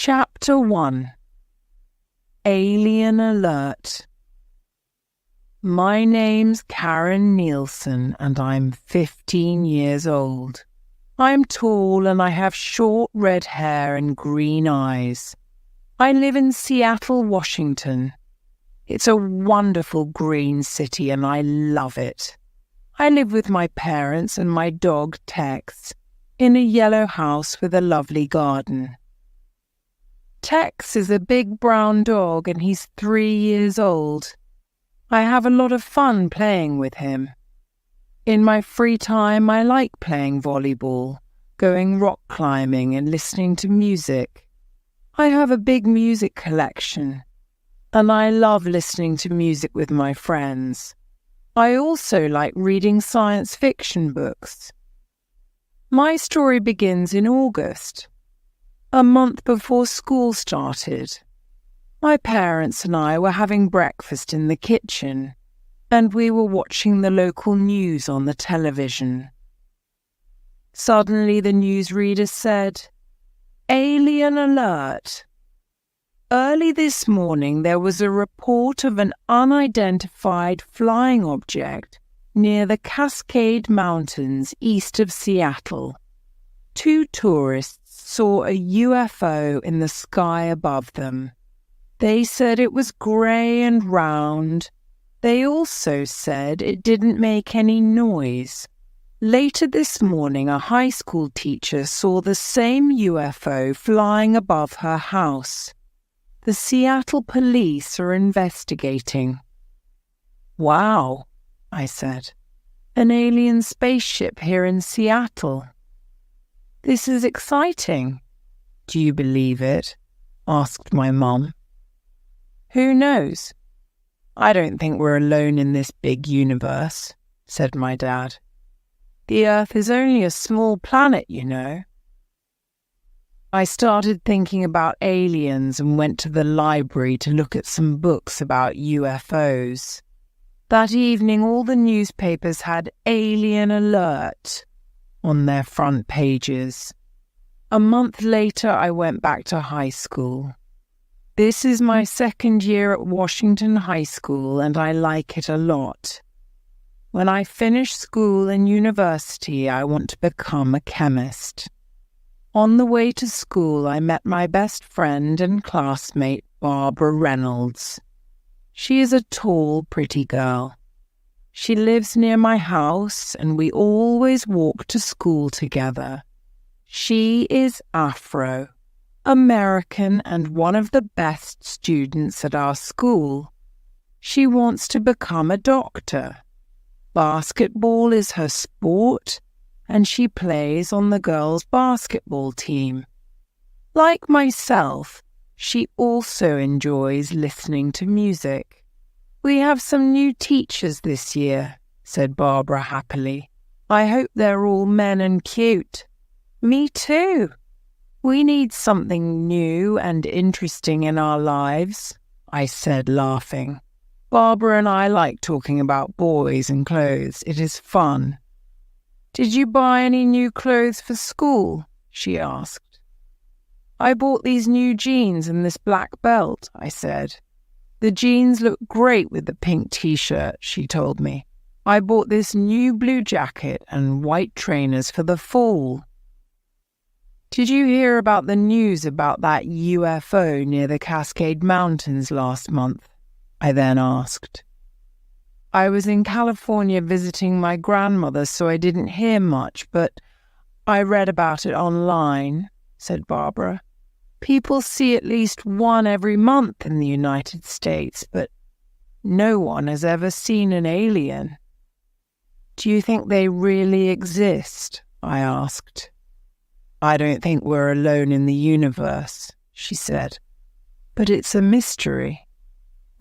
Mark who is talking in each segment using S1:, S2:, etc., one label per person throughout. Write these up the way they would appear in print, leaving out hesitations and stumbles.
S1: Chapter 1. Alien Alert. My name's Karen Nielsen and I'm 15 years old. I'm tall and I have short red hair and green eyes. I live in Seattle, Washington. It's a wonderful green city and I love it. I live with my parents and my dog Tex in a yellow house with a lovely garden. Tex is a big brown dog and he's 3 years old. I have a lot of fun playing with him. In my free time, I like playing volleyball, going rock climbing and listening to music. I have a big music collection, and I love listening to music with my friends. I also like reading science fiction books. My story begins in August, a month before school started. My parents and I were having breakfast in the kitchen, and we were watching the local news on the television. Suddenly the newsreader said, "Alien alert." Early this morning there was a report of an unidentified flying object near the Cascade Mountains east of Seattle. 2 tourists saw a UFO in the sky above them. They said it was grey and round. They also said it didn't make any noise. Later this morning, a high school teacher saw the same UFO flying above her house. The Seattle police are investigating. "Wow," I said. "An alien spaceship here in Seattle. This is exciting." "Do you believe it?" asked my mum. "Who knows? I don't think we're alone in this big universe," said my dad. "The Earth is only a small planet, you know." I started thinking about aliens and went to the library to look at some books about UFOs. That evening, all the newspapers had "Alien Alert" on their front pages. A month later, I went back to high school. This is my 2nd year at Washington High School, and I like it a lot. When I finish school and university, I want to become a chemist. On the way to school, I met my best friend and classmate, Barbara Reynolds. She is a tall, pretty girl. She lives near my house, and we always walk to school together. She is Afro, American, and one of the best students at our school. She wants to become a doctor. Basketball is her sport, and she plays on the girls' basketball team. Like myself, she also enjoys listening to music. "We have some new teachers this year," said Barbara happily. "I hope they're all men and cute." "Me too. We need something new and interesting in our lives," I said, laughing. "Barbara and I like talking about boys and clothes. It is fun." "Did you buy any new clothes for school?" she asked. "I bought these new jeans and this black belt," I said. "The jeans look great with the pink t-shirt," she told me. "I bought this new blue jacket and white trainers for the fall." "Did you hear about the news about that UFO near the Cascade Mountains last month?" I then asked. "I was in California visiting my grandmother, so I didn't hear much, but I read about it online," said Barbara. "People see at least one every month in the United States, but no one has ever seen an alien." "Do you think they really exist?" I asked. "I don't think we're alone in the universe," she said. "But it's a mystery."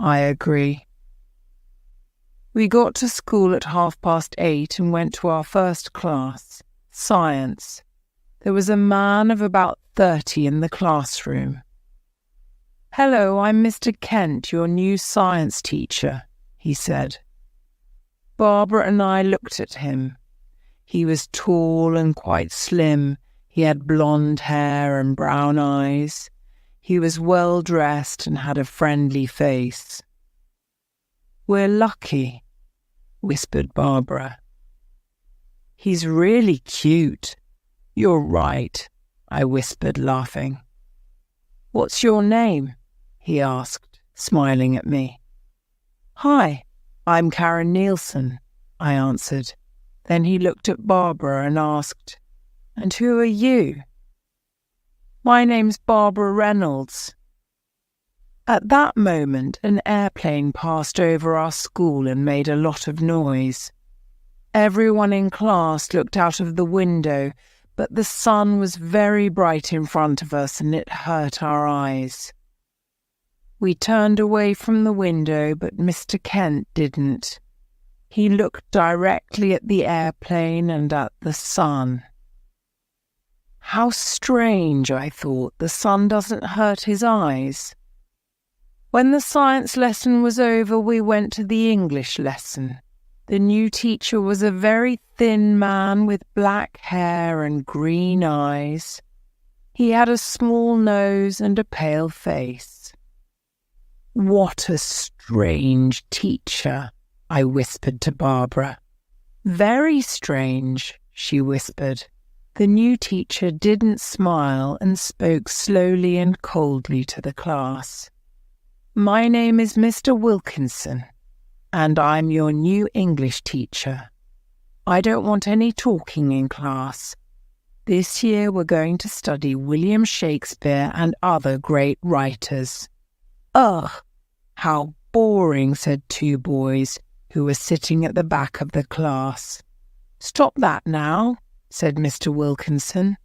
S1: I agree. We got to school at 8:30 and went to our first class, science. There was a man of about 30 in the classroom. "Hello, I'm Mr. Kent, your new science teacher," he said. Barbara and I looked at him. He was tall and quite slim. He had blonde hair and brown eyes. He was well dressed and had a friendly face. "We're lucky," whispered Barbara. "He's really cute." "You're right," I whispered, laughing. "What's your name?" he asked, smiling at me. "Hi, I'm Karen Nielsen," I answered. Then he looked at Barbara and asked, "And who are you?" "My name's Barbara Reynolds." At that moment, an airplane passed over our school and made a lot of noise. Everyone in class looked out of the window, but the sun was very bright in front of us and it hurt our eyes. We turned away from the window, but Mr. Kent didn't. He looked directly at the airplane and at the sun. How strange, I thought, the sun doesn't hurt his eyes. When the science lesson was over, we went to the English lesson. The new teacher was a very thin man with black hair and green eyes. He had a small nose and a pale face. "What a strange teacher," I whispered to Barbara. "Very strange," she whispered. The new teacher didn't smile and spoke slowly and coldly to the class. "My name is Mr. Wilkinson, and I'm your new English teacher. I don't want any talking in class. This year we're going to study William Shakespeare and other great writers." "Ugh, how boring," said two boys who were sitting at the back of the class. "Stop that now," said Mr. Wilkinson.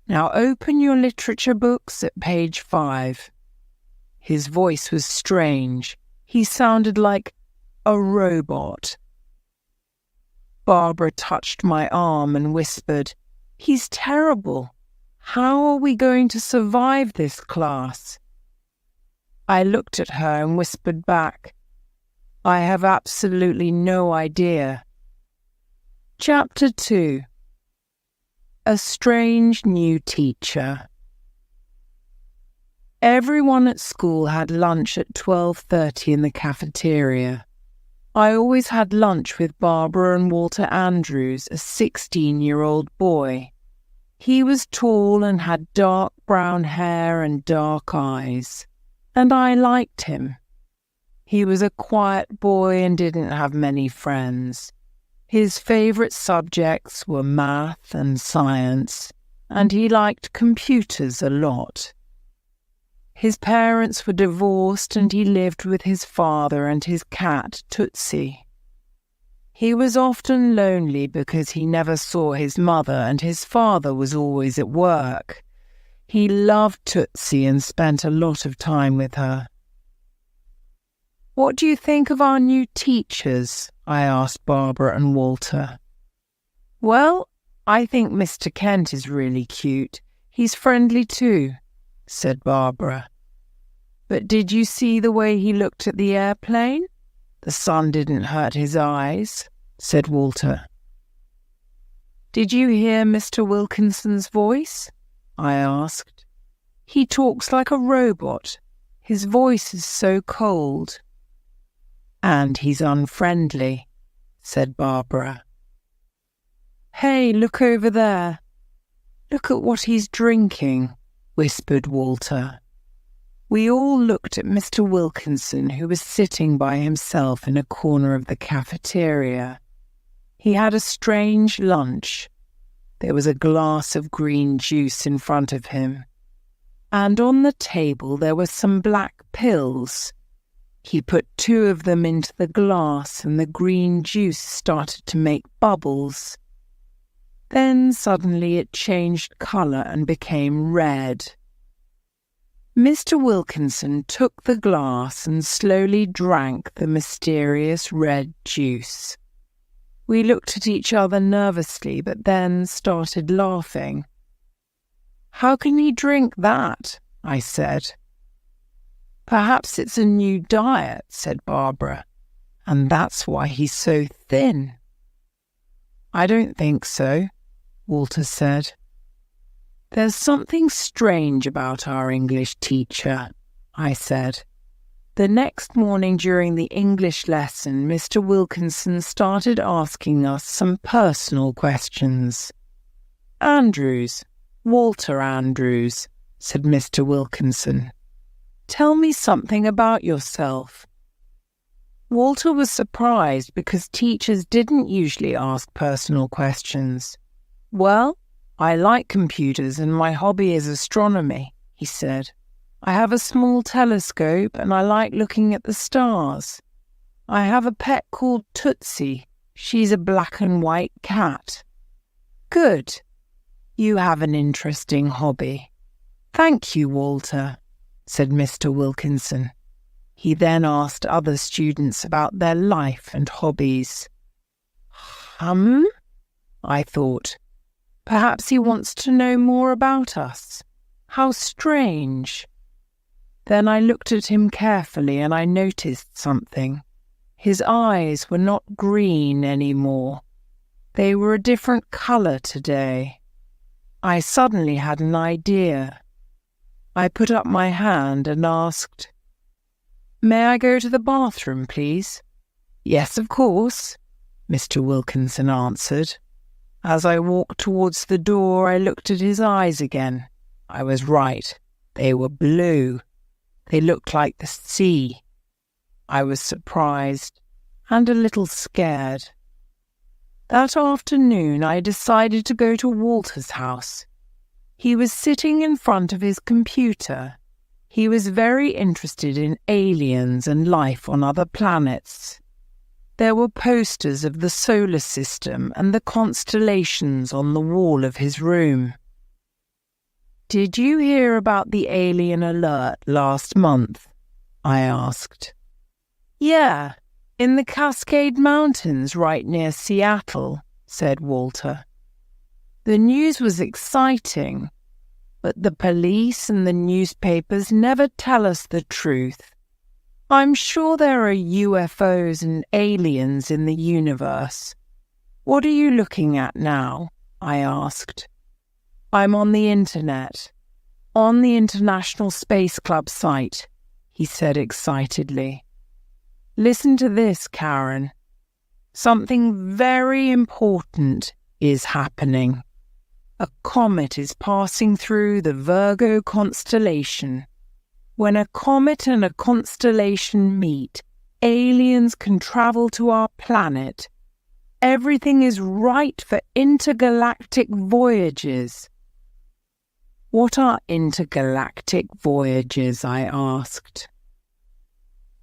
S1: "Now open your literature books at page 5. His voice was strange. He sounded like a robot. Barbara touched my arm and whispered, "He's terrible. How are we going to survive this class?" I looked at her and whispered back, "I have absolutely no idea." Chapter 2. A Strange New Teacher. Everyone at school had lunch at 12:30 in the cafeteria. I always had lunch with Barbara and Walter Andrews, a 16-year-old boy. He was tall and had dark brown hair and dark eyes, and I liked him. He was a quiet boy and didn't have many friends. His favourite subjects were math and science, and he liked computers a lot. His parents were divorced and he lived with his father and his cat, Tootsie. He was often lonely because he never saw his mother and his father was always at work. He loved Tootsie and spent a lot of time with her. "What do you think of our new teachers?" I asked Barbara and Walter. "Well, I think Mr. Kent is really cute. He's friendly too," said Barbara. "But did you see the way he looked at the airplane? The sun didn't hurt his eyes," said Walter. "Did you hear Mr. Wilkinson's voice?" I asked. "He talks like a robot. His voice is so cold." "And he's unfriendly," said Barbara. "Hey, look over there. Look at what he's drinking," whispered Walter. We all looked at Mr. Wilkinson, who was sitting by himself in a corner of the cafeteria. He had a strange lunch. There was a glass of green juice in front of him, and on the table there were some black pills. He put 2 of them into the glass, and the green juice started to make bubbles. Then suddenly it changed colour and became red. Mr. Wilkinson took the glass and slowly drank the mysterious red juice. We looked at each other nervously, but then started laughing. "How can he drink that?" I said. "Perhaps it's a new diet," said Barbara, "and that's why he's so thin." "I don't think so," Walter said. "There's something strange about our English teacher," I said. The next morning during the English lesson, Mr. Wilkinson started asking us some personal questions. "Andrews, Walter Andrews," said Mr. Wilkinson. "Tell me something about yourself." Walter was surprised because teachers didn't usually ask personal questions. "Well, I like computers and my hobby is astronomy," he said. "I have a small telescope and I like looking at the stars. I have a pet called Tootsie. She's a black and white cat." "Good. You have an interesting hobby." "Thank you, Walter," said Mr. Wilkinson. He then asked other students about their life and hobbies. I thought. Perhaps he wants to know more about us. How strange. Then I looked at him carefully and I noticed something. His eyes were not green anymore. They were a different colour today. I suddenly had an idea. I put up my hand and asked, "May I go to the bathroom, please?" "Yes, of course," Mr. Wilkinson answered. As I walked towards the door, I looked at his eyes again. I was right. They were blue. They looked like the sea. I was surprised and a little scared. That afternoon, I decided to go to Walter's house. He was sitting in front of his computer. He was very interested in aliens and life on other planets. There were posters of the solar system and the constellations on the wall of his room. "Did you hear about the alien alert last month?" I asked. "Yeah, in the Cascade Mountains right near Seattle," said Walter. "The news was exciting, but the police and the newspapers never tell us the truth. I'm sure there are UFOs and aliens in the universe." "What are you looking at now?" I asked. "I'm on the internet, on the International Space Club site," he said excitedly. "Listen to this, Karen. Something very important is happening. A comet is passing through the Virgo constellation. When a comet and a constellation meet, aliens can travel to our planet. Everything is right for intergalactic voyages." "What are intergalactic voyages?" I asked.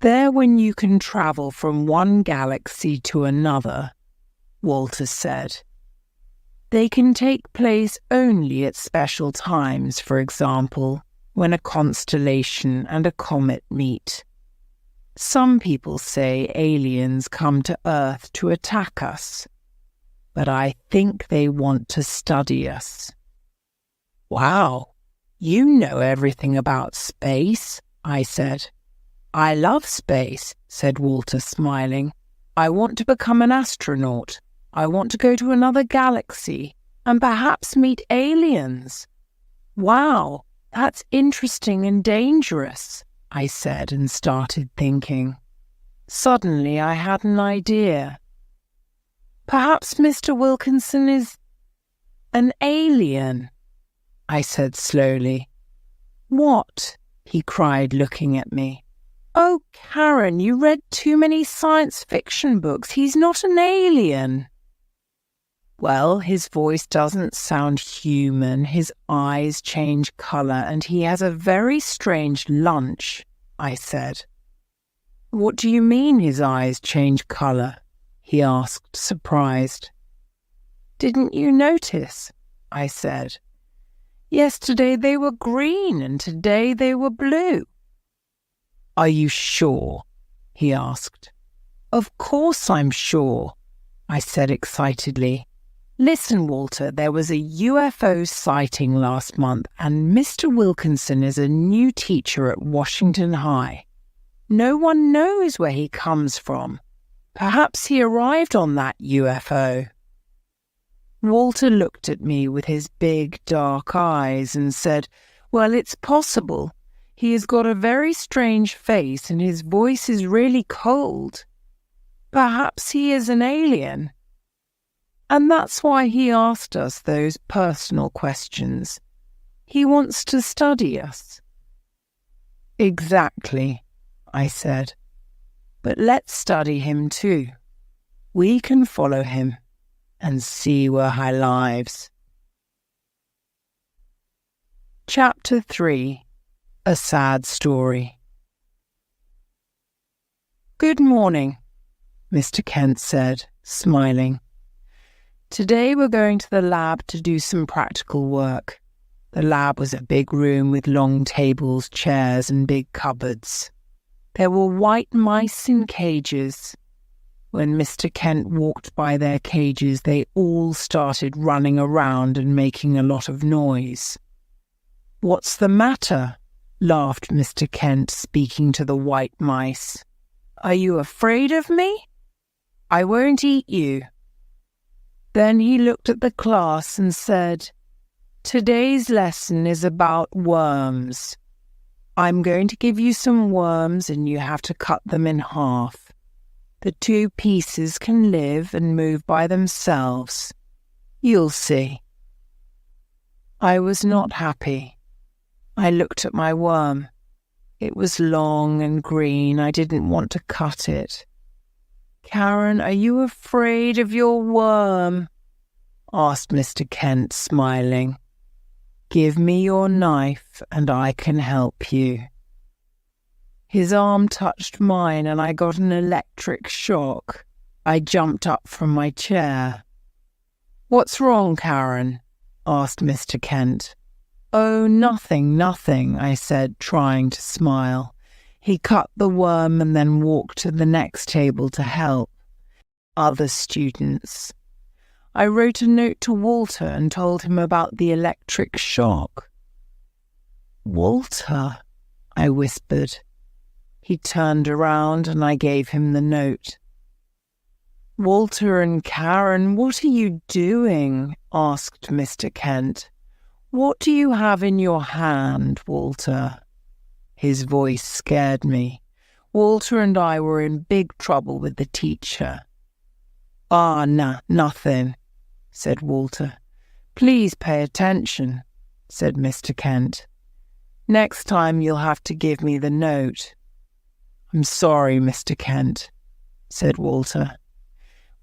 S1: "They're when you can travel from one galaxy to another," Walter said. "They can take place only at special times, for example, when a constellation and a comet meet. Some people say aliens come to Earth to attack us, but I think they want to study us." "Wow, you know everything about space," I said. "I love space," said Walter, smiling. "I want to become an astronaut. I want to go to another galaxy and perhaps meet aliens." "Wow, that's interesting and dangerous," I said and started thinking. Suddenly I had an idea. "Perhaps Mr. Wilkinson is an alien," I said slowly. "What?" he cried, looking at me. "Oh, Karen, you read too many science fiction books. He's not an alien." "Well, his voice doesn't sound human, his eyes change colour, and he has a very strange lunch," I said. "What do you mean his eyes change colour?" he asked, surprised. "Didn't you notice?" I said. "Yesterday they were green and today they were blue." "Are you sure?" he asked. "Of course I'm sure," I said excitedly. "Listen, Walter, there was a UFO sighting last month and Mr. Wilkinson is a new teacher at Washington High. No one knows where he comes from. Perhaps he arrived on that UFO." Walter looked at me with his big dark eyes and said, "Well, it's possible. He has got a very strange face and his voice is really cold. Perhaps he is an alien. And that's why he asked us those personal questions. He wants to study us." "Exactly," I said. "But let's study him too. We can follow him and see where he lives." Chapter 3. A Sad Story. "Good morning," Mr. Kent said, smiling. "Today we're going to the lab to do some practical work." The lab was a big room with long tables, chairs, and big cupboards. There were white mice in cages. When Mr. Kent walked by their cages, they all started running around and making a lot of noise. "What's the matter?" laughed Mr. Kent, speaking to the white mice. "Are you afraid of me? I won't eat you." Then he looked at the class and said, "Today's lesson is about worms. I'm going to give you some worms and you have to cut them in half. The two pieces can live and move by themselves. You'll see." I was not happy. I looked at my worm. It was long and green. I didn't want to cut it. "Karen, are you afraid of your worm?" asked Mr. Kent, smiling. "Give me your knife and I can help you." His arm touched mine and I got an electric shock. I jumped up from my chair. "What's wrong, Karen?" asked Mr. Kent. "Oh, nothing, nothing," I said, trying to smile. He cut the worm and then walked to the next table to help other students. I wrote a note to Walter and told him about the electric shock. "Walter," I whispered. He turned around and I gave him the note. "Walter and Karen, what are you doing?" asked Mr. Kent. "What do you have in your hand, Walter?" His voice scared me. Walter and I were in big trouble with the teacher. Nothing," said Walter. "Please pay attention," said Mr. Kent. "Next time you'll have to give me the note." "I'm sorry, Mr. Kent," said Walter.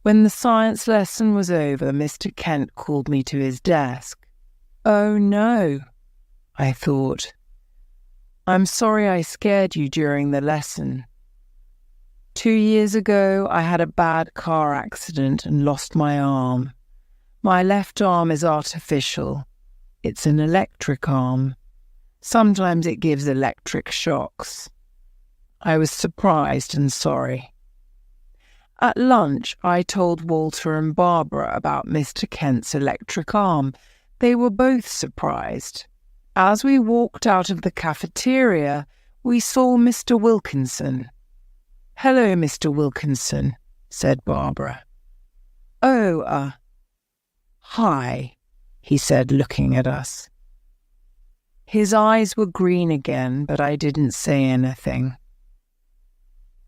S1: When the science lesson was over, Mr. Kent called me to his desk. "Oh no," I thought. "I'm sorry I scared you during the lesson. 2 years ago, I had a bad car accident and lost my arm. My left arm is artificial. It's an electric arm. Sometimes it gives electric shocks." I was surprised and sorry. At lunch, I told Walter and Barbara about Mr. Kent's electric arm. They were both surprised. As we walked out of the cafeteria, we saw Mr. Wilkinson. "Hello, Mr. Wilkinson," said Barbara. "Oh, hi," he said, looking at us. His eyes were green again, but I didn't say anything.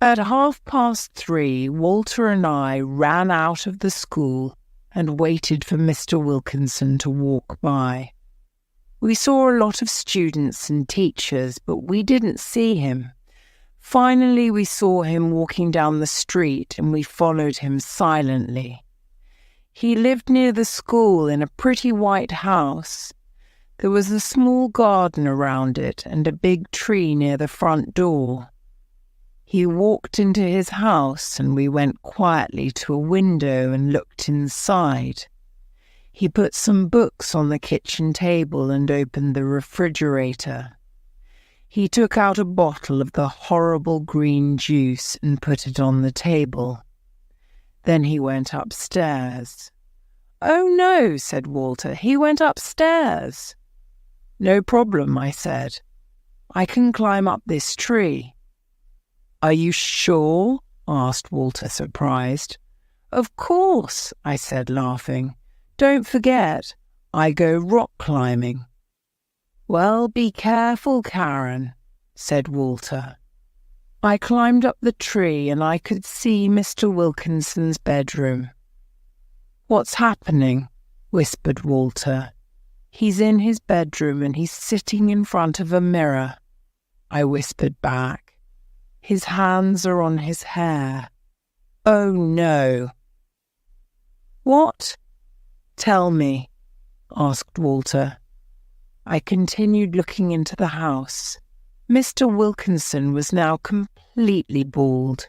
S1: At 3:30, Walter and I ran out of the school and waited for Mr. Wilkinson to walk by. We saw a lot of students and teachers, but we didn't see him. Finally, we saw him walking down the street and we followed him silently. He lived near the school in a pretty white house. There was a small garden around it and a big tree near the front door. He walked into his house and we went quietly to a window and looked inside. He put some books on the kitchen table and opened the refrigerator. He took out a bottle of the horrible green juice and put it on the table. Then he went upstairs. "Oh no," said Walter, "he went upstairs." "No problem," I said. "I can climb up this tree." "Are you sure?" asked Walter, surprised. "Of course," I said, laughing. Don't forget, I go rock climbing." "Well, be careful, Karen," said Walter. I climbed up the tree and I could see Mr. Wilkinson's bedroom. "What's happening?" whispered Walter. "He's in his bedroom and he's sitting in front of a mirror," I whispered back. "His hands are on his hair. Oh no." "What?" "Tell me," asked Walter. I continued looking into the house. Mr. Wilkinson was now completely bald.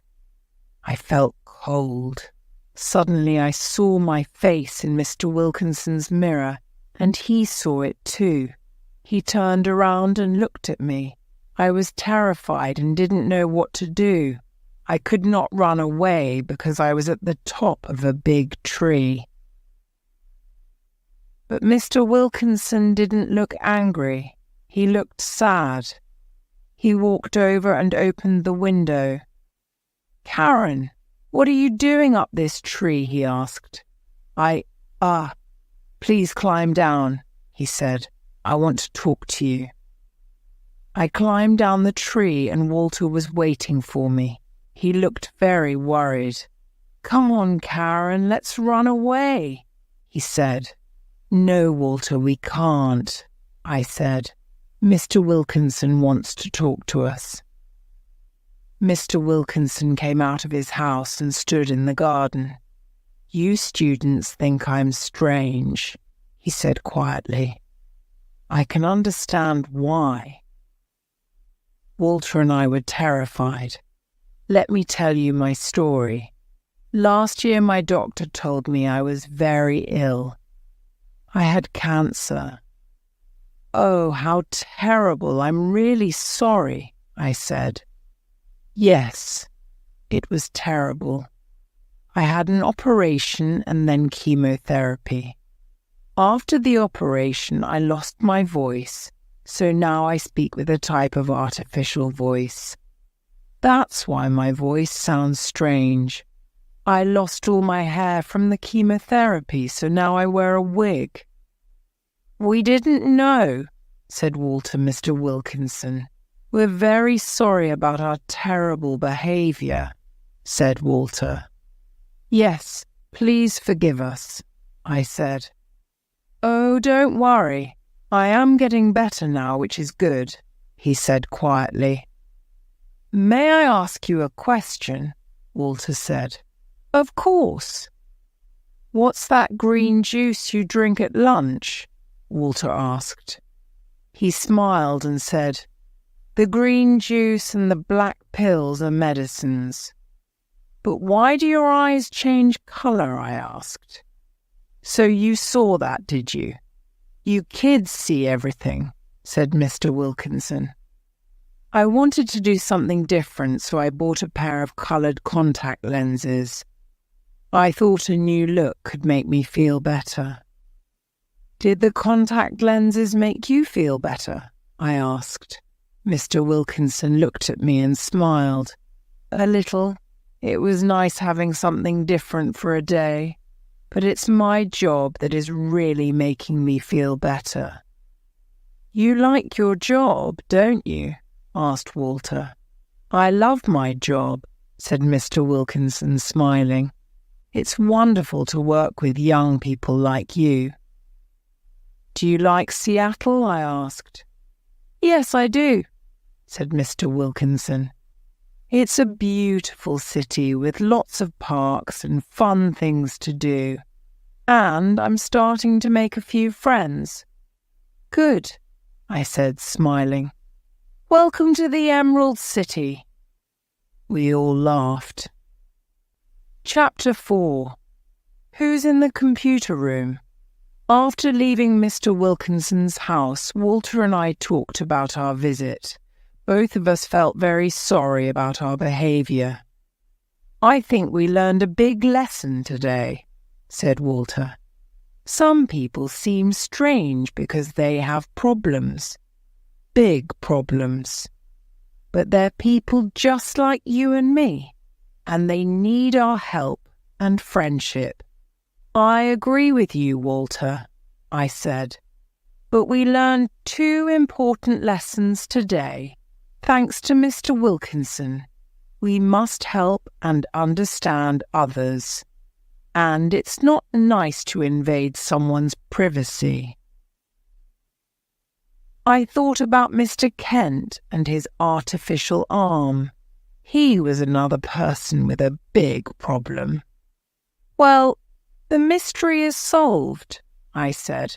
S1: I felt cold. Suddenly I saw my face in Mr. Wilkinson's mirror, and he saw it too. He turned around and looked at me. I was terrified and didn't know what to do. I could not run away because I was at the top of a big tree. But Mr. Wilkinson didn't look angry. He looked sad. He walked over and opened the window. "Karen, what are you doing up this tree?" he asked. Please climb down," he said. "I want to talk to you." I climbed down the tree and Walter was waiting for me. He looked very worried. "Come on, Karen, let's run away," he said. "No, Walter, we can't," I said. "Mr. Wilkinson wants to talk to us." Mr. Wilkinson came out of his house and stood in the garden. "You students think I'm strange," he said quietly. "I can understand why." Walter and I were terrified. Let me tell you my story. Last year my doctor told me I was very ill. I had cancer. "Oh, how terrible. I'm really sorry," I said. Yes, it was terrible. I had an operation and then chemotherapy. After the operation, I lost my voice, so now I speak with a type of artificial voice. That's why my voice sounds strange. I lost all my hair from the chemotherapy, so now I wear a wig. "We didn't know," said Walter, Mr. Wilkinson. "We're very sorry about our terrible behavior," said Walter. "Yes, please forgive us," I said. "Oh, don't worry. I am getting better now, which is good," he said quietly. "May I ask you a question?" Walter said. "Of course." "What's that green juice you drink at lunch?" Walter asked. He smiled and said, "The green juice and the black pills are medicines." "But why do your eyes change colour?" I asked. "So you saw that, did you?" "You kids see everything," said Mr. Wilkinson. I wanted to do something different, so I bought a pair of coloured contact lenses. I thought a new look could make me feel better. "Did the contact lenses make you feel better?" I asked. Mr. Wilkinson looked at me and smiled. "A little. It was nice having something different for a day, but it's my job that is really making me feel better." "You like your job, don't you?" asked Walter. "I love my job," said Mr. Wilkinson, smiling. "It's wonderful to work with young people like you." "Do you like Seattle?" I asked. "Yes, I do," said Mr. Wilkinson. "It's a beautiful city with lots of parks and fun things to do. And I'm starting to make a few friends." "Good," I said, smiling. "Welcome to the Emerald City." We all laughed. Chapter 4. Who's in the computer room? After leaving Mr. Wilkinson's house, Walter and I talked about our visit. Both of us felt very sorry about our behaviour. "I think we learned a big lesson today," said Walter. "Some people seem strange because they have problems. Big problems. But they're people just like you and me, and they need our help and friendship. I agree with you, Walter, I said. But we learned 2 important lessons today. Thanks to Mr. Wilkinson, we must help and understand others. And it's not nice to invade someone's privacy. I thought about Mr. Kent and his artificial arm. He was another person with a big problem. Well, the mystery is solved, I said.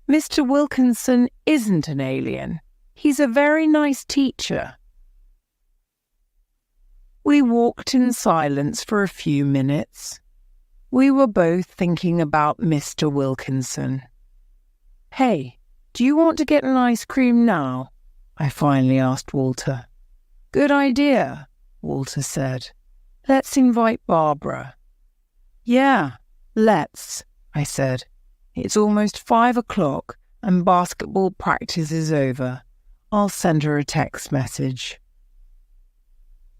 S1: Mr. Wilkinson isn't an alien. He's a very nice teacher. We walked in silence for a few minutes. We were both thinking about Mr. Wilkinson. Hey, do you want to get an ice cream now? I finally asked Walter. Good idea, Walter said. Let's invite Barbara. Yeah, let's, I said. It's almost 5 o'clock and basketball practice is over. I'll send her a text message.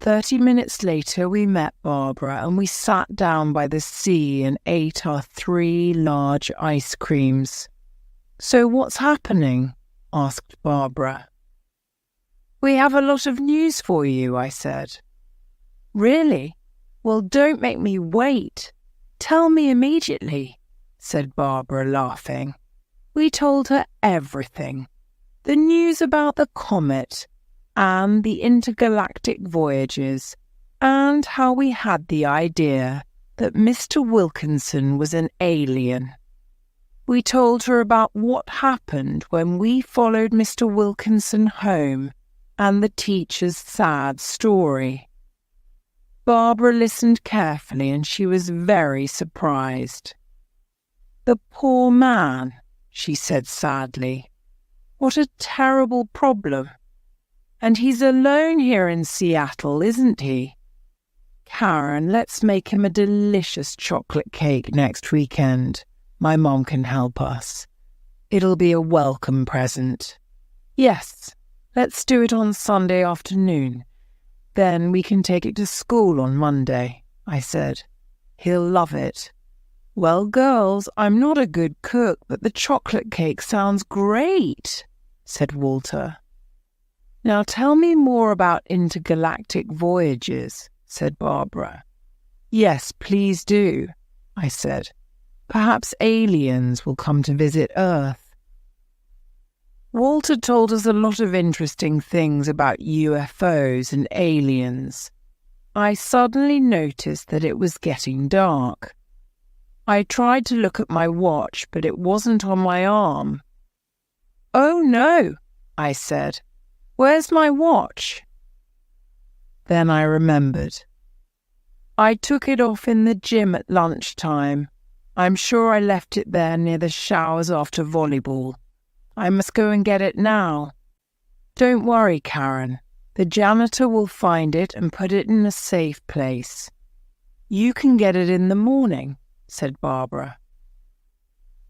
S1: 30 minutes later, we met Barbara and we sat down by the sea and ate our 3 large ice creams. So what's happening? Asked Barbara. We have a lot of news for you, I said. Really? Well, don't make me wait. Tell me immediately, said Barbara, laughing. We told her everything. The news about the comet, and the intergalactic voyages, and how we had the idea that Mr. Wilkinson was an alien. We told her about what happened when we followed Mr. Wilkinson home and the teacher's sad story. Barbara listened carefully and she was very surprised. The poor man, she said sadly. What a terrible problem. And he's alone here in Seattle, isn't he? Karen, let's make him a delicious chocolate cake next weekend. My mom can help us. It'll be a welcome present. Yes, let's do it on Sunday afternoon. Then we can take it to school on Monday, I said. He'll love it. Well, girls, I'm not a good cook, but the chocolate cake sounds great, said Walter. Now tell me more about intergalactic voyages, said Barbara. Yes, please do, I said. Perhaps aliens will come to visit Earth. Walter told us a lot of interesting things about UFOs and aliens. I suddenly noticed that it was getting dark. I tried to look at my watch, but it wasn't on my arm. Oh no, I said. Where's my watch? Then I remembered. I took it off in the gym at lunchtime. I'm sure I left it there near the showers after volleyball. I must go and get it now. Don't worry, Karen. The janitor will find it and put it in a safe place. You can get it in the morning, said Barbara.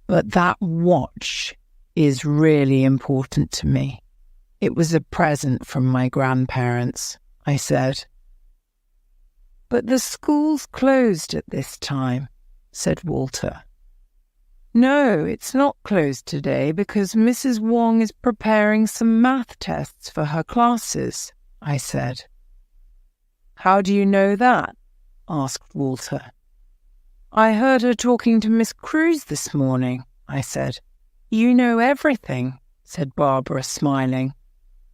S1: But that watch is really important to me. It was a present from my grandparents, I said. But the school's closed at this time, said Walter. No, it's not closed today because Mrs. Wong is preparing some math tests for her classes, I said. How do you know that? Asked Walter. I heard her talking to Miss Cruz this morning, I said. You know everything, said Barbara, smiling.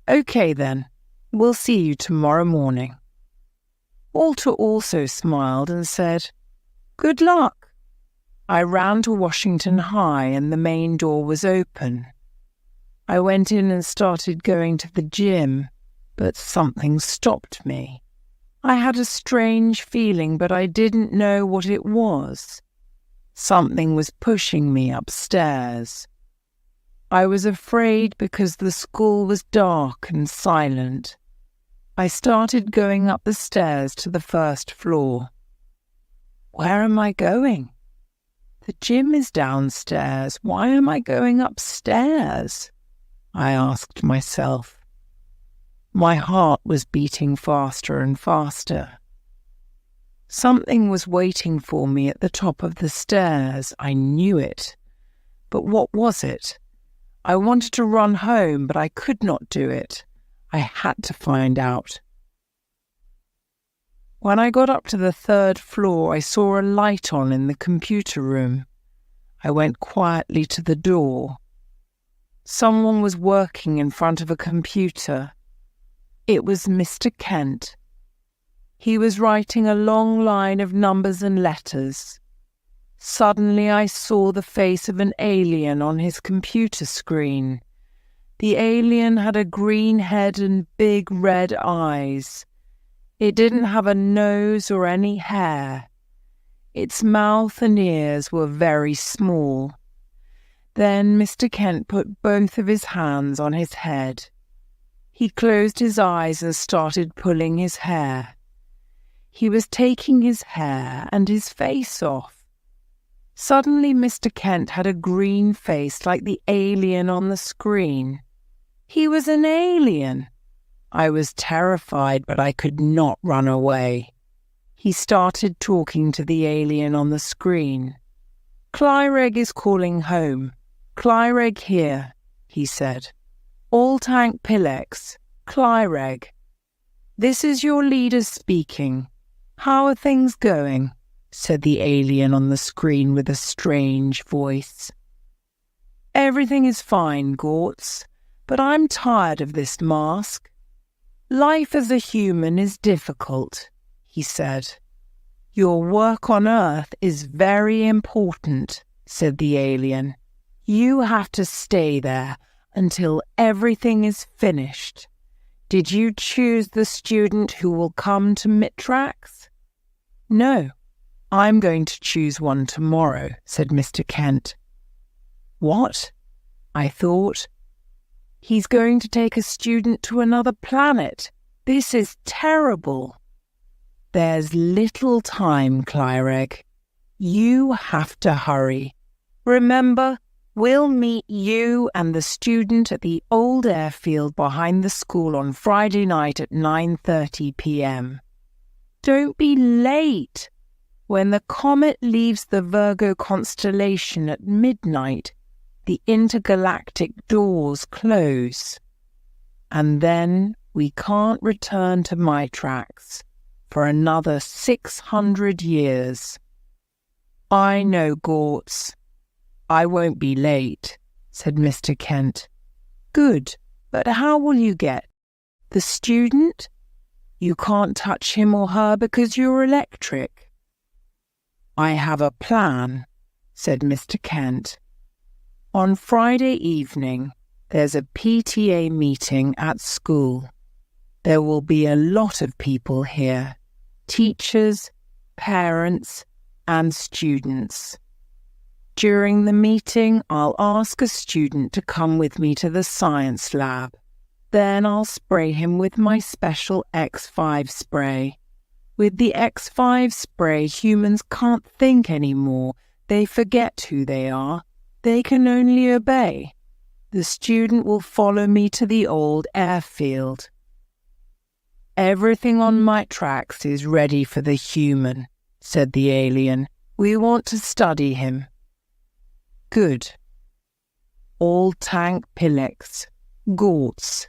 S1: Okay then, we'll see you tomorrow morning. Walter also smiled and said, Good luck. I ran to Washington High and the main door was open. I went in and started going to the gym, but something stopped me. I had a strange feeling, but I didn't know what it was. Something was pushing me upstairs. I was afraid because the school was dark and silent. I started going up the stairs to the first floor. Where am I going? The gym is downstairs. Why am I going upstairs? I asked myself. My heart was beating faster and faster. Something was waiting for me at the top of the stairs. I knew it. But what was it? I wanted to run home, but I could not do it. I had to find out. When I got up to the 3rd floor, I saw a light on in the computer room. I went quietly to the door. Someone was working in front of a computer. It was Mr. Kent. He was writing a long line of numbers and letters. Suddenly I saw the face of an alien on his computer screen. The alien had a green head and big red eyes. It didn't have a nose or any hair. Its mouth and ears were very small. Then Mr. Kent put both of his hands on his head. He closed his eyes and started pulling his hair. He was taking his hair and his face off. Suddenly Mr. Kent had a green face like the alien on the screen. He was an alien. I was terrified, but I could not run away. He started talking to the alien on the screen. "Clyreg is calling home. Clyreg here," he said. "All tank Pilex. Clyreg. This is your leader speaking. How are things going?" said the alien on the screen with a strange voice. "Everything is fine, Gortz, but I'm tired of this mask. Life as a human is difficult," he said. "Your work on Earth is very important," said the alien. "You have to stay there until everything is finished. Did you choose the student who will come to Mitrax?" "No, I'm going to choose one tomorrow," said Mr. Kent. "What?" I thought. "He's going to take a student to another planet. This is terrible." "There's little time, Clyreg. You have to hurry. Remember, we'll meet you and the student at the old airfield behind the school on Friday night at 9:30 p.m. Don't be late. When the comet leaves the Virgo constellation at midnight, the intergalactic doors close. And then we can't return to Mitrax for another 600 years. "I know, Gortz. I won't be late," said Mr. Kent. "Good, but how will you get the student? You can't touch him or her because you're electric." "I have a plan," said Mr. Kent. "On Friday evening, there's a PTA meeting at school. There will be a lot of people here, teachers, parents, and students. During the meeting, I'll ask a student to come with me to the science lab. Then I'll spray him with my special X5 spray. With the X5 spray, humans can't think anymore. They forget who they are. They can only obey. The student will follow me to the old airfield. Everything on Mitrax is ready for the human," said the alien. "We want to study him." "Good. All tank Pilex. Gortz,"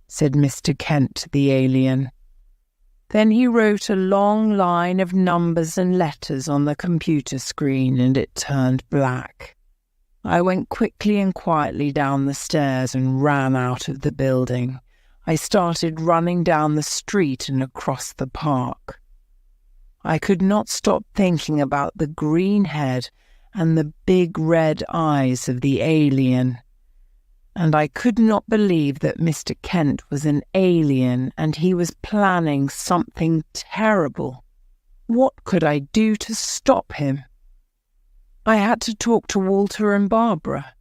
S1: said Mr. Kent to the alien. Then he wrote a long line of numbers and letters on the computer screen, and it turned black. I went quickly and quietly down the stairs and ran out of the building. I started running down the street and across the park. I could not stop thinking about the green head and the big red eyes of the alien. And I could not believe that Mr. Kent was an alien and he was planning something terrible. What could I do to stop him? I had to talk to Walter and Barbara.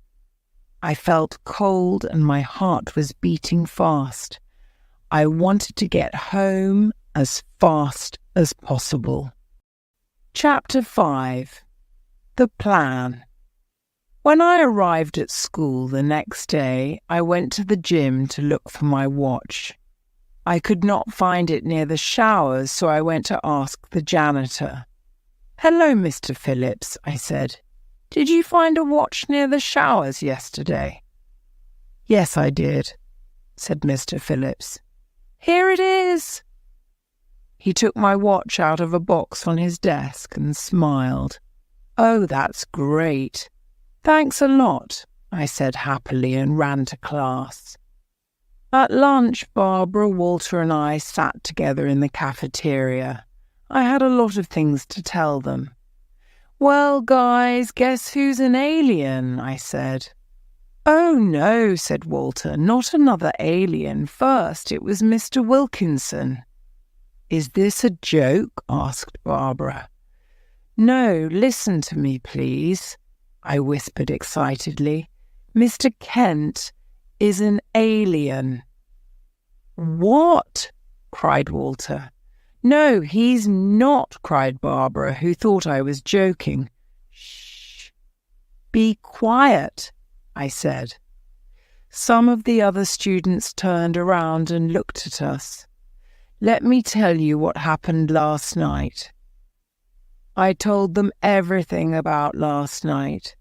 S1: I felt cold and my heart was beating fast. I wanted to get home as fast as possible. Chapter 5. The Plan. When I arrived at school the next day, I went to the gym to look for my watch. I could not find it near the showers, so I went to ask the janitor. "Hello, Mr. Phillips," I said. "Did you find a watch near the showers yesterday?" "Yes, I did," said Mr. Phillips. "Here it is." He took my watch out of a box on his desk and smiled. "Oh, that's great. Thanks a lot," I said happily and ran to class. At lunch, Barbara, Walter and I sat together in the cafeteria. I had a lot of things to tell them. "Well, guys, guess who's an alien?" I said. "Oh, no," said Walter, "not another alien. First, it was Mr. Wilkinson." "Is this a joke?" asked Barbara. "No, listen to me, please," I whispered excitedly. "Mr. Kent is an alien." "What?" cried Walter. "No, he's not," cried Barbara, who thought I was joking. "Shh! Be quiet," I said. Some of the other students turned around and looked at us. Let me tell you what happened last night. I told them everything about last night.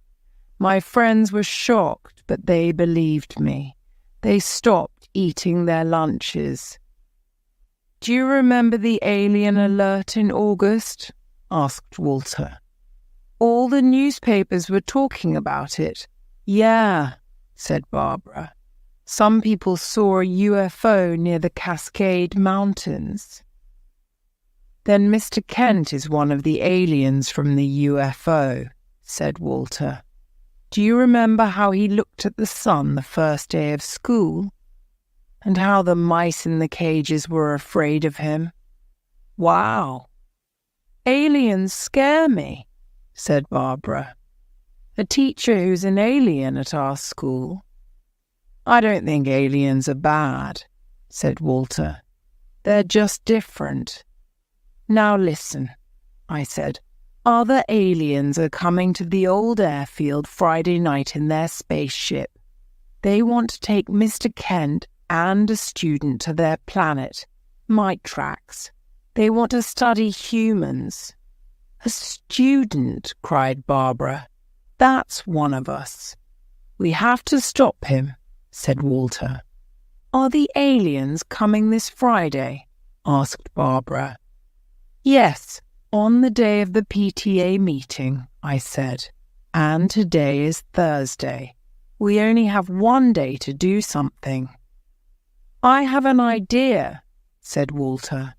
S1: My friends were shocked, but they believed me. They stopped eating their lunches. "Do you remember the alien alert in August?" asked Walter. "All the newspapers were talking about it." "Yeah," said Barbara. "Some people saw a UFO near the Cascade Mountains." "Then Mr. Kent is one of the aliens from the UFO," said Walter. "Do you remember how he looked at the sun the first day of school? And how the mice in the cages were afraid of him?" "Wow." "Aliens scare me," said Barbara. "A teacher who's an alien at our school." "I don't think aliens are bad," said Walter. "They're just different." "Now listen," I said. "Other aliens are coming to the old airfield Friday night in their spaceship. They want to take Mr. Kent and a student to their planet, Mitrax. They want to study humans." "A student," cried Barbara. "That's one of us." "We have to stop him," said Walter. "Are the aliens coming this Friday?" asked Barbara. "Yes, on the day of the PTA meeting," I said. "And today is Thursday. We only have one day to do something." "I have an idea," said Walter.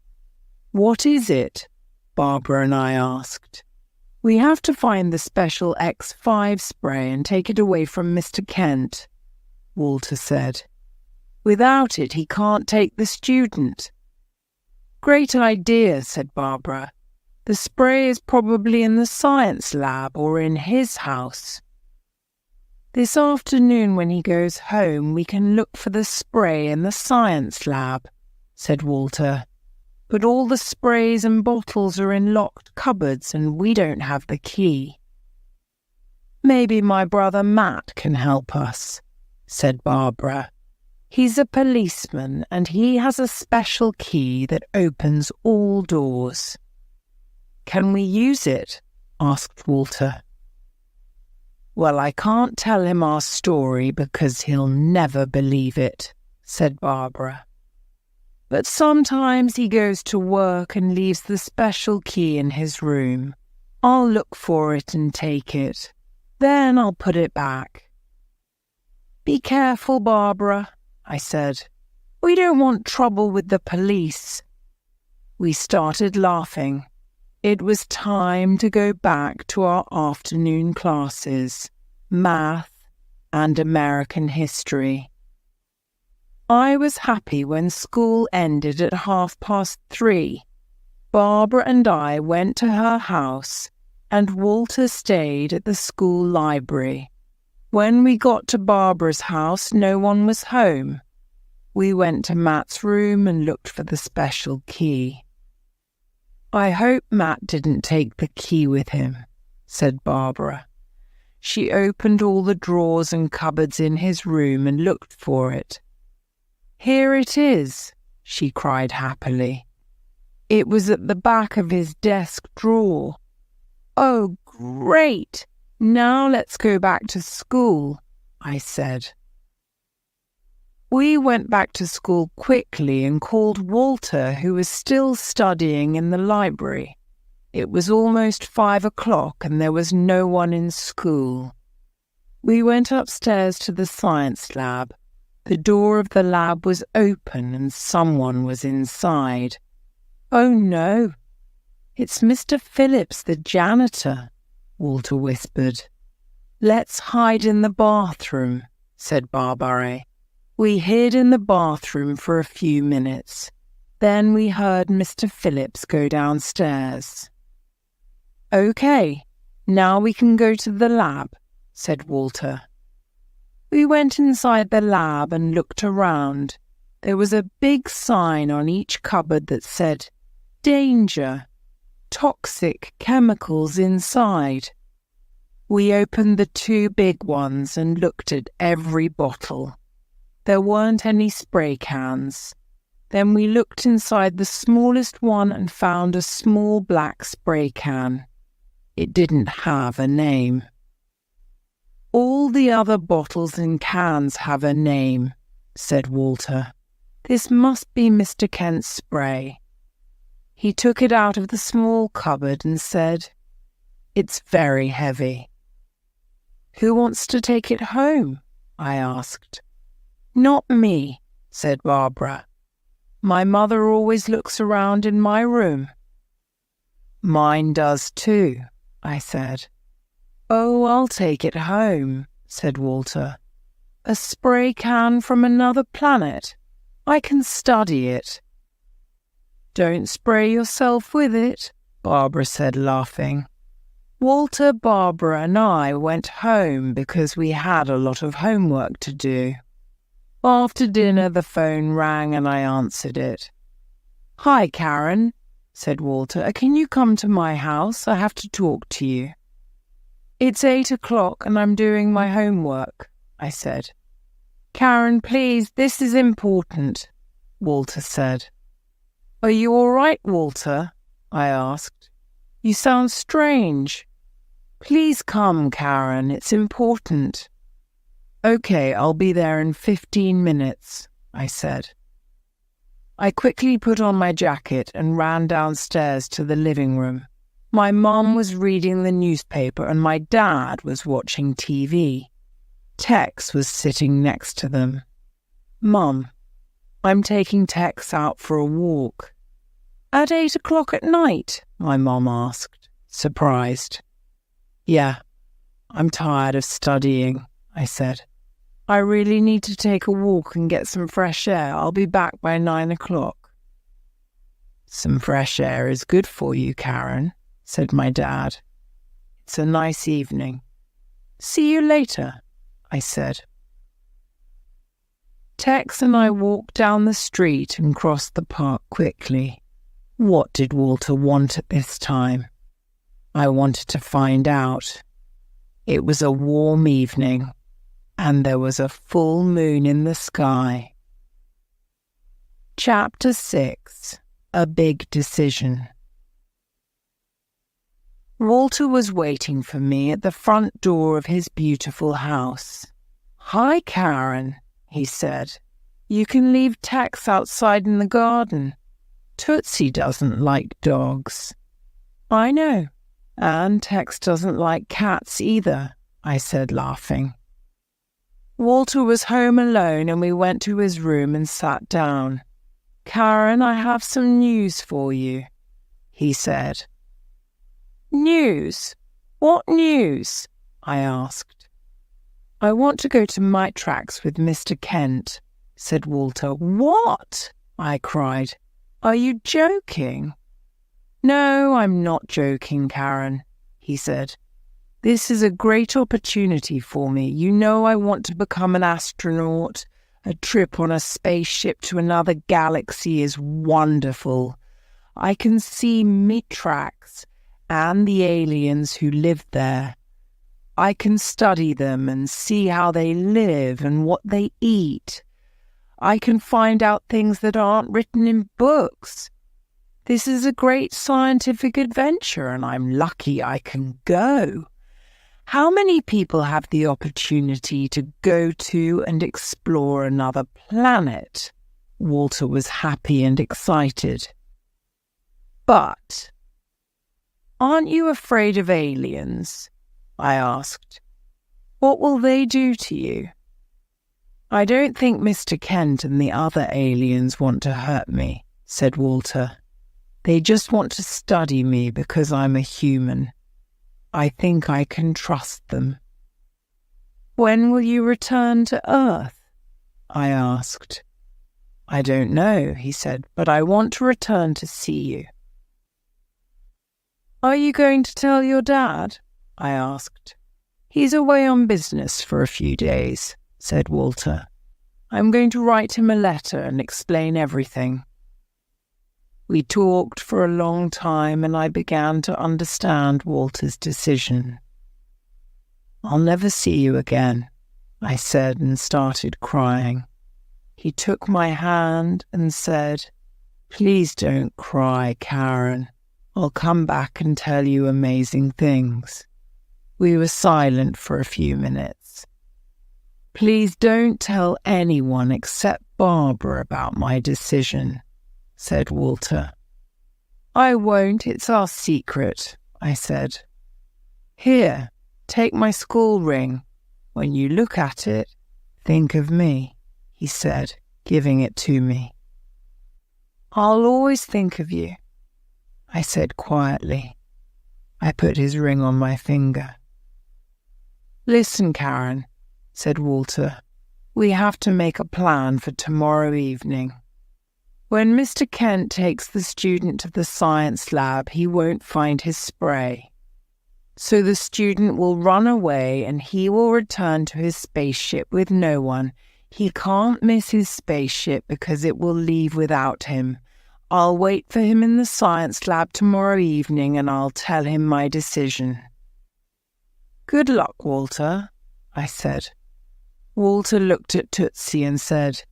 S1: "What is it?" Barbara and I asked. "We have to find the special X5 spray and take it away from Mr. Kent," Walter said. "Without it, he can't take the student." "Great idea," said Barbara. "The spray is probably in the science lab or in his house. This afternoon when he goes home, we can look for the spray in the science lab," said Walter. "But all the sprays and bottles are in locked cupboards and we don't have the key." "Maybe my brother Matt can help us," said Barbara. "He's a policeman and he has a special key that opens all doors." "Can we use it?" asked Walter. "Well, I can't tell him our story because he'll never believe it," said Barbara. "But sometimes he goes to work and leaves the special key in his room. I'll look for it and take it. Then I'll put it back." "Be careful, Barbara," I said. "We don't want trouble with the police." We started laughing. It was time to go back to our afternoon classes, math and American history. I was happy when school ended at 3:30. Barbara and I went to her house and Walter stayed at the school library. When we got to Barbara's house, no one was home. We went to Matt's room and looked for the special key. "I hope Matt didn't take the key with him," said Barbara. She opened all the drawers and cupboards in his room and looked for it. "Here it is," she cried happily. It was at the back of his desk drawer. Oh, great! Now let's go back to school, I said. We went back to school quickly and called Walter, who was still studying in the library. It was almost 5 o'clock and there was no one in school. We went upstairs to the science lab. The door of the lab was open and someone was inside. Oh no, it's Mr. Phillips, the janitor, Walter whispered. Let's hide in the bathroom, said Barbara. We hid in the bathroom for a few minutes. Then we heard Mr. Phillips go downstairs. Okay, now we can go to the lab, said Walter. We went inside the lab and looked around. There was a big sign on each cupboard that said, Danger, toxic chemicals inside. We opened the 2 big ones and looked at every bottle. There weren't any spray cans. Then we looked inside the smallest one and found a small black spray can. It didn't have a name. All the other bottles and cans have a name, said Walter. This must be Mr. Kent's spray. He took it out of the small cupboard and said, It's very heavy. Who wants to take it home? I asked. Not me, said Barbara. My mother always looks around in my room. Mine does too, I said. Oh, I'll take it home, said Walter. A spray can from another planet. I can study it. Don't spray yourself with it, Barbara said, laughing. Walter, Barbara and I went home because we had a lot of homework to do. After dinner, the phone rang and I answered it. Hi, Karen, said Walter. Can you come to my house? I have to talk to you. It's 8 o'clock and I'm doing my homework, I said. Karen, please, this is important, Walter said. Are you all right, Walter? I asked. You sound strange. Please come, Karen, it's important. Okay, I'll be there in 15 minutes, I said. I quickly put on my jacket and ran downstairs to the living room. My mum was reading the newspaper and my dad was watching TV. Tex was sitting next to them. Mum, I'm taking Tex out for a walk. At 8 o'clock at night? My mum asked, surprised. Yeah, I'm tired of studying, I said. I really need to take a walk and get some fresh air. I'll be back by 9 o'clock. Some fresh air is good for you, Karen, said my dad. It's a nice evening. See you later, I said. Tex and I walked down the street and crossed the park quickly. What did Walter want at this time? I wanted to find out. It was a warm evening, and there was a full moon in the sky. Chapter 6. A Big Decision. Walter was waiting for me at the front door of his beautiful house. Hi, Karen, he said. You can leave Tex outside in the garden. Tootsie doesn't like dogs. I know, and Tex doesn't like cats either, I said, laughing. Walter was home alone and we went to his room and sat down. Karen, I have some news for you, he said. News? What news? I asked. I want to go to Mitrax with Mr. Kent, said Walter. What? I cried. Are you joking? No, I'm not joking, Karen, he said. This is a great opportunity for me. You know I want to become an astronaut. A trip on a spaceship to another galaxy is wonderful. I can see Mitrax and the aliens who live there. I can study them and see how they live and what they eat. I can find out things that aren't written in books. This is a great scientific adventure, and I'm lucky I can go. How many people have the opportunity to go to and explore another planet? Walter was happy and excited. But, aren't you afraid of aliens? I asked. What will they do to you? I don't think Mr. Kent and the other aliens want to hurt me, said Walter. They just want to study me because I'm a human. I think I can trust them. When will you return to Earth? I asked. I don't know, he said, but I want to return to see you. Are you going to tell your dad? I asked. He's away on business for a few days, said Walter. I'm going to write him a letter and explain everything. We talked for a long time and I began to understand Walter's decision. I'll never see you again, I said and started crying. He took my hand and said, Please don't cry, Karen. I'll come back and tell you amazing things. We were silent for a few minutes. Please don't tell anyone except Barbara about my decision, said Walter. I won't, it's our secret, I said. Here, take my school ring. When you look at it, think of me, he said, giving it to me. I'll always think of you, I said quietly. I put his ring on my finger. Listen, Karen, said Walter. We have to make a plan for tomorrow evening. When Mr. Kent takes the student to the science lab, he won't find his spray. So the student will run away and he will return to his spaceship with no one. He can't miss his spaceship because it will leave without him. I'll wait for him in the science lab tomorrow evening and I'll tell him my decision. Good luck, Walter, I said. Walter looked at Tootsie and said,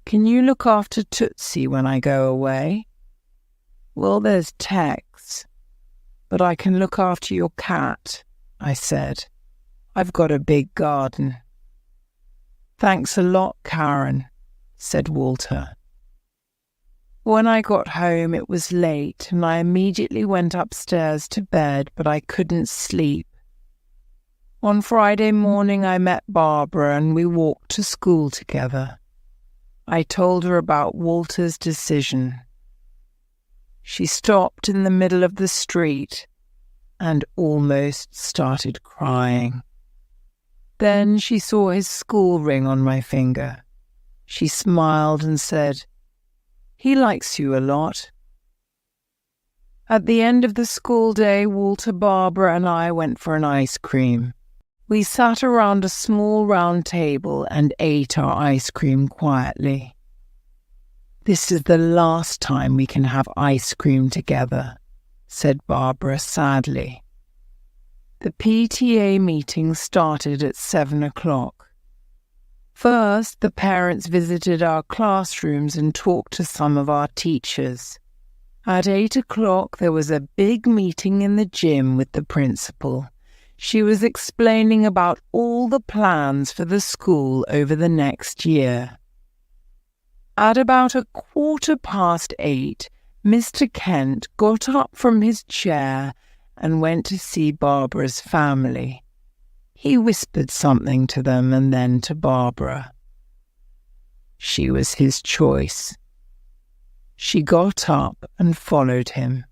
S1: Can you look after Tootsie when I go away? Well, there's Tex, but I can look after your cat, I said. I've got a big garden. Thanks a lot, Karen, said Walter. When I got home, it was late, and I immediately went upstairs to bed, but I couldn't sleep. On Friday morning, I met Barbara, and we walked to school together. I told her about Walter's decision. She stopped in the middle of the street and almost started crying. Then she saw his school ring on my finger. She smiled and said, He likes you a lot. At the end of the school day, Walter, Barbara, and I went for an ice cream. We sat around a small round table and ate our ice cream quietly. This is the last time we can have ice cream together, said Barbara sadly. The PTA meeting started at 7 o'clock. First, the parents visited our classrooms and talked to some of our teachers. At 8 o'clock, there was a big meeting in the gym with the principal. She was explaining about all the plans for the school over the next year. At about 8:15, Mr. Kent got up from his chair and went to see Barbara's family. He whispered something to them and then to Barbara. She was his choice. She got up and followed him.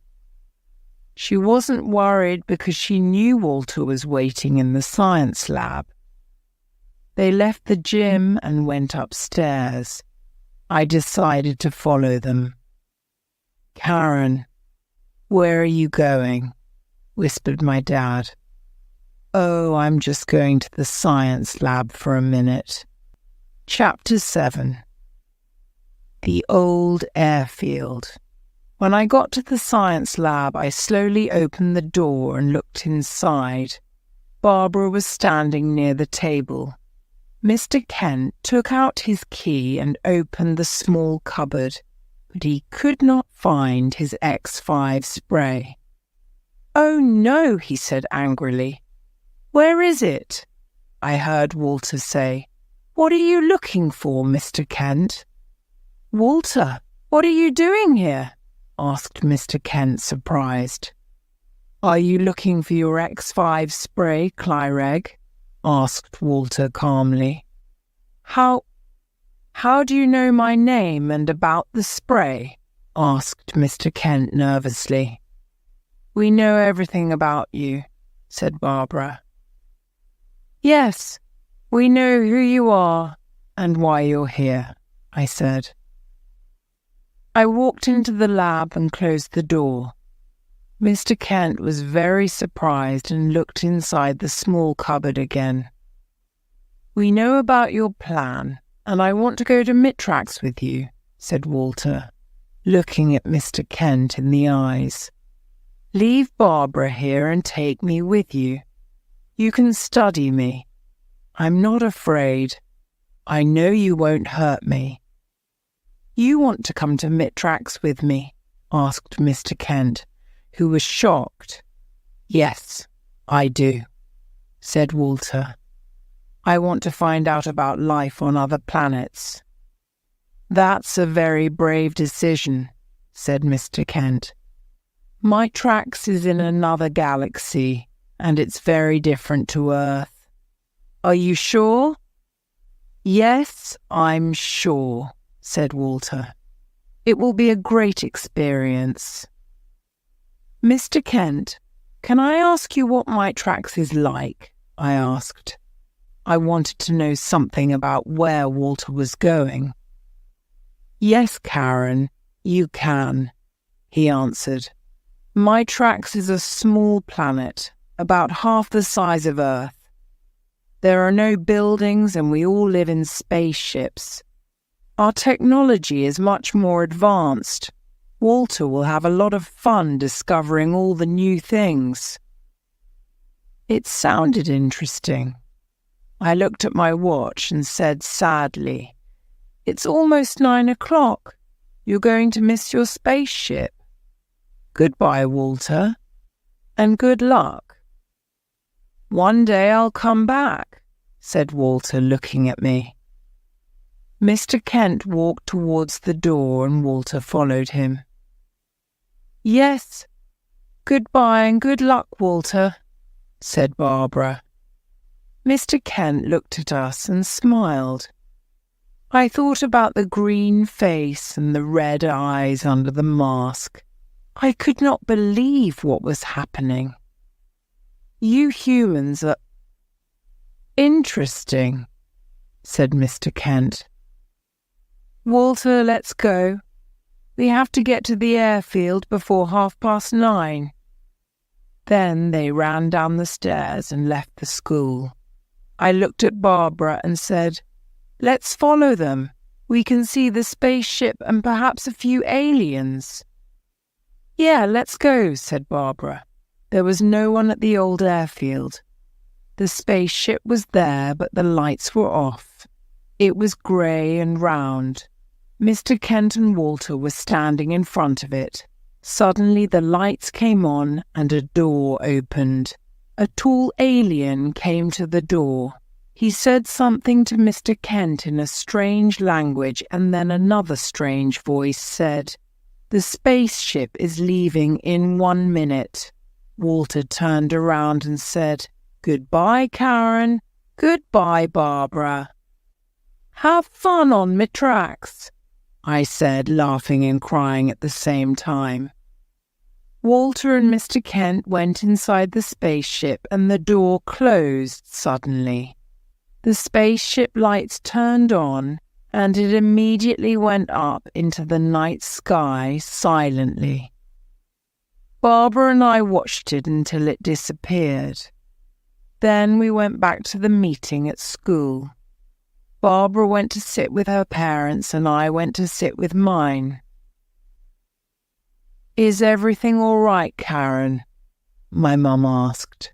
S1: She wasn't worried because she knew Walter was waiting in the science lab. They left the gym and went upstairs. I decided to follow them. Karen, where are you going? Whispered my dad. Oh, I'm just going to the science lab for a minute. Chapter 7. The Old Airfield. When I got to the science lab, I slowly opened the door and looked inside. Barbara was standing near the table. Mr. Kent took out his key and opened the small cupboard, but he could not find his X5 spray. "Oh no," he said angrily. "Where is it?" I heard Walter say. "What are you looking for, Mr. Kent?" "Walter, what are you doing here?" asked Mr. Kent, surprised. "Are you looking for your X5 spray, Clyreg?" asked Walter calmly. How do you know my name and about the spray?" asked Mr. Kent nervously. "We know everything about you," said Barbara. "Yes, we know who you are and why you're here," I said. I walked into the lab and closed the door. Mr. Kent was very surprised and looked inside the small cupboard again. "We know about your plan, and I want to go to Mitrax with you," said Walter, looking at Mr. Kent in the eyes. "Leave Barbara here and take me with you. You can study me. I'm not afraid. I know you won't hurt me." "You want to come to Mitrax with me?" asked Mr. Kent, who was shocked. "Yes, I do," said Walter. "I want to find out about life on other planets." "That's a very brave decision," said Mr. Kent. "Mitrax is in another galaxy, and it's very different to Earth. Are you sure?" "Yes, I'm sure," said Walter. "It will be a great experience." "Mr. Kent, can I ask you what Mitrax is like?" I asked. I wanted to know something about where Walter was going. "Yes, Karen, you can," he answered. "Mitrax is a small planet, about half the size of Earth. There are no buildings and we all live in spaceships. Our technology is much more advanced. Walter will have a lot of fun discovering all the new things." It sounded interesting. I looked at my watch and said sadly, "It's almost 9 o'clock. You're going to miss your spaceship. Goodbye, Walter, and good luck." "One day I'll come back," said Walter, looking at me. Mr. Kent walked towards the door and Walter followed him. "Yes, goodbye and good luck, Walter," said Barbara. Mr. Kent looked at us and smiled. I thought about the green face and the red eyes under the mask. I could not believe what was happening. "You humans are interesting," said Mr. Kent. "Walter, let's go. We have to get to the airfield before 9:30. Then they ran down the stairs and left the school. I looked at Barbara and said, "Let's follow them. We can see the spaceship and perhaps a few aliens." "Yeah, let's go," said Barbara. There was no one at the old airfield. The spaceship was there, but the lights were off. It was grey and round. Mr. Kent and Walter were standing in front of it. Suddenly the lights came on and a door opened. A tall alien came to the door. He said something to Mr. Kent in a strange language, and then another strange voice said, "The spaceship is leaving in 1 minute." Walter turned around and said, "Goodbye, Karen. Goodbye, Barbara." "Have fun on Mitrax," I said, laughing and crying at the same time. Walter and Mr. Kent went inside the spaceship and the door closed suddenly. The spaceship lights turned on and it immediately went up into the night sky silently. Barbara and I watched it until it disappeared. Then we went back to the meeting at school. Barbara went to sit with her parents and I went to sit with mine. "Is everything all right, Karen?" my mum asked.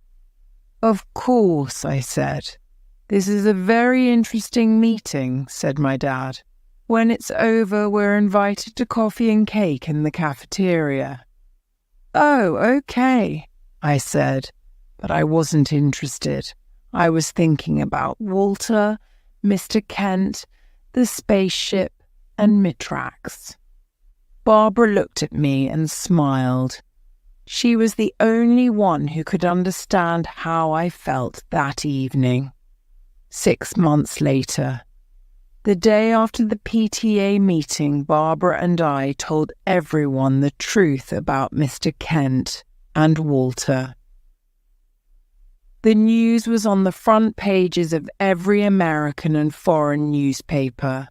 S1: "Of course," I said. "This is a very interesting meeting," said my dad. "When it's over, we're invited to coffee and cake in the cafeteria." "Oh, okay," I said, but I wasn't interested. I was thinking about Walter, Mr. Kent, the spaceship, and Mitrax. Barbara looked at me and smiled. She was the only one who could understand how I felt that evening. 6 months later, the day after the PTA meeting, Barbara and I told everyone the truth about Mr. Kent and Walter. The news was on the front pages of every American and foreign newspaper.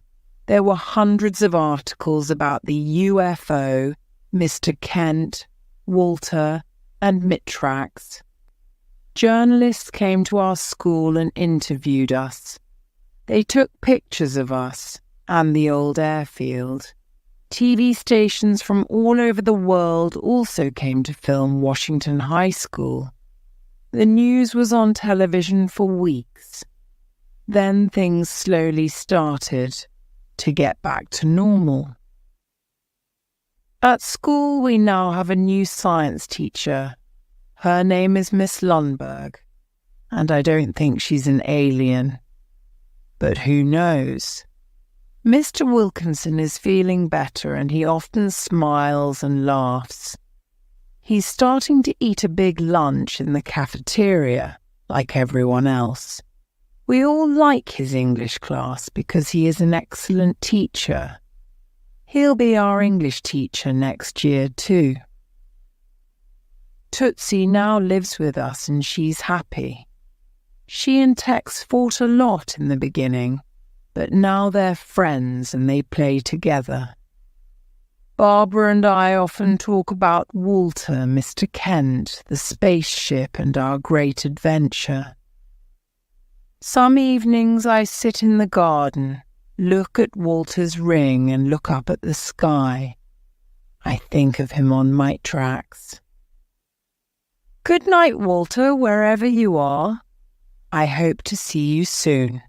S1: There were hundreds of articles about the UFO, Mr. Kent, Walter, and Mitrax. Journalists came to our school and interviewed us. They took pictures of us and the old airfield. TV stations from all over the world also came to film Washington High School. The news was on television for weeks. Then things slowly started to get back to normal. At school, we now have a new science teacher. Her name is Miss Lundberg, and I don't think she's an alien. But who knows? Mr. Wilkinson is feeling better, and he often smiles and laughs. He's starting to eat a big lunch in the cafeteria, like everyone else. We all like his English class because he is an excellent teacher. He'll be our English teacher next year too. Tootsie now lives with us and she's happy. She and Tex fought a lot in the beginning, but now they're friends and they play together. Barbara and I often talk about Walter, Mr. Kent, the spaceship, and our great adventure. Some evenings I sit in the garden, look at Walter's ring and look up at the sky. I think of him on Mitrax. Good night, Walter, wherever you are. I hope to see you soon.